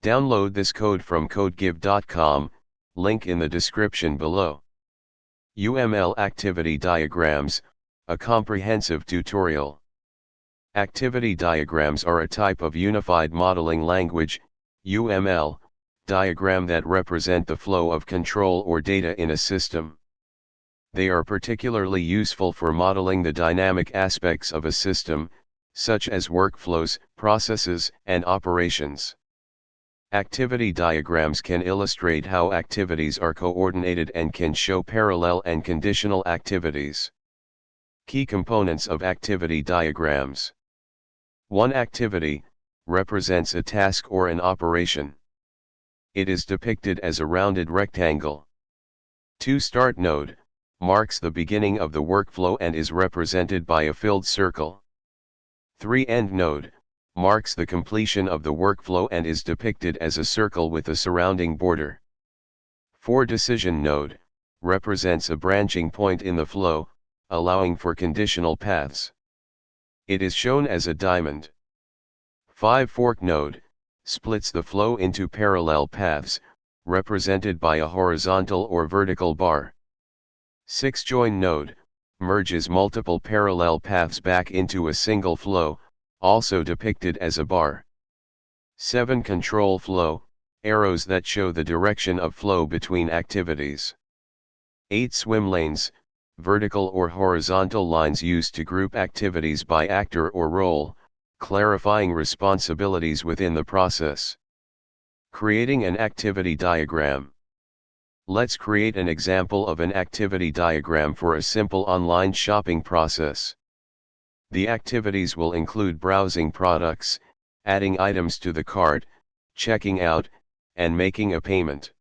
Download this code from codegive.com, link in the description below. UML Activity Diagrams, a comprehensive tutorial. Activity diagrams are a type of unified modeling language, UML, diagram that represent the flow of control or data in a system. They are particularly useful for modeling the dynamic aspects of a system, such as workflows, processes, and operations. Activity diagrams can illustrate how activities are coordinated and can show parallel and conditional activities. Key components of activity diagrams. 1. Activity represents a task or an operation. It is depicted as a rounded rectangle. 2. Start node marks the beginning of the workflow and is represented by a filled circle. 3. End node marks the completion of the workflow and is depicted as a circle with a surrounding border. 4. Decision node represents a branching point in the flow, allowing for conditional paths. It is shown as a diamond. 5. Fork node splits the flow into parallel paths, represented by a horizontal or vertical bar. 6. Join node merges multiple parallel paths back into a single flow, also depicted as a bar. 7. Control flow arrows that show the direction of flow between activities. 8. Swim lanes vertical or horizontal lines used to group activities by actor or role, clarifying responsibilities within the process. Creating an activity diagram. Let's create an example of an activity diagram for a simple online shopping process. The activities will include browsing products, adding items to the cart, checking out, and making a payment.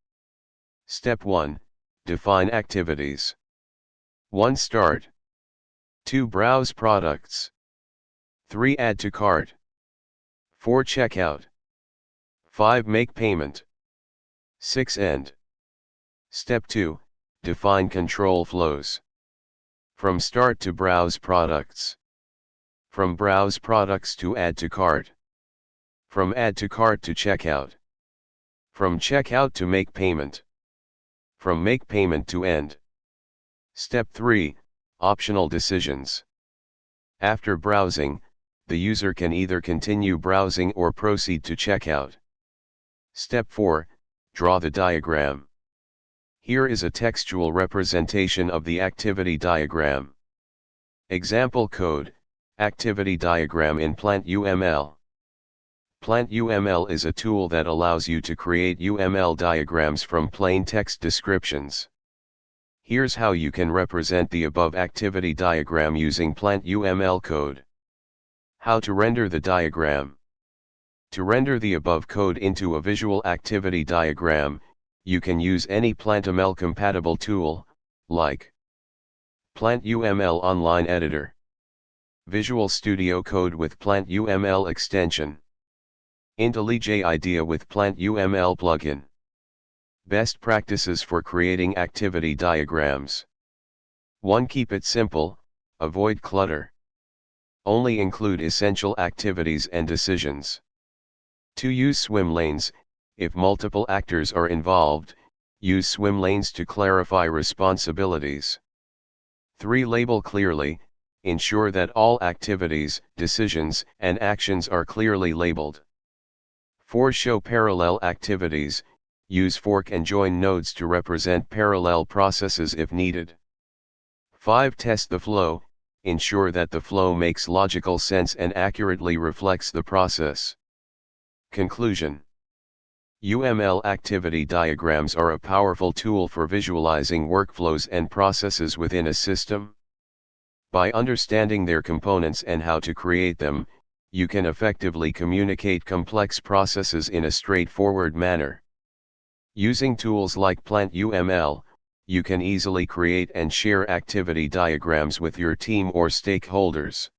Step 1. Define activities. 1. Start. 2. Browse products. 3. Add to cart. 4. Checkout. 5. Make payment. 6. End. Step 2. Define control flows. From start to browse products. From browse products to add to cart. From add to cart to checkout. From checkout to make payment. From make payment to end. Step 3. Optional decisions. After browsing, the user can either continue browsing or proceed to checkout. Step 4. Draw the diagram. Here is a textual representation of the activity diagram. Example code, activity diagram in Plant UML. Plant UML is a tool that allows you to create UML diagrams from plain text descriptions. Here's how you can represent the above activity diagram using Plant UML code. How to render the diagram. To render the above code into a visual activity diagram, you can use any PlantUML compatible tool, like Plant UML Online Editor, Visual Studio Code with Plant UML extension, IntelliJ IDEA with Plant UML plugin. Best practices for creating activity diagrams. 1. Keep it simple, avoid clutter. Only include essential activities and decisions. 2. Use swim lanes. If multiple actors are involved, use swim lanes to clarify responsibilities. 3. Label clearly. Ensure that all activities, decisions, and actions are clearly labeled. 4. Show parallel activities. Use fork and join nodes to represent parallel processes if needed. 5. Test the flow. Ensure that the flow makes logical sense and accurately reflects the process. Conclusion. UML activity diagrams are a powerful tool for visualizing workflows and processes within a system. By understanding their components and how to create them, you can effectively communicate complex processes in a straightforward manner. Using tools like Plant UML, you can easily create and share activity diagrams with your team or stakeholders.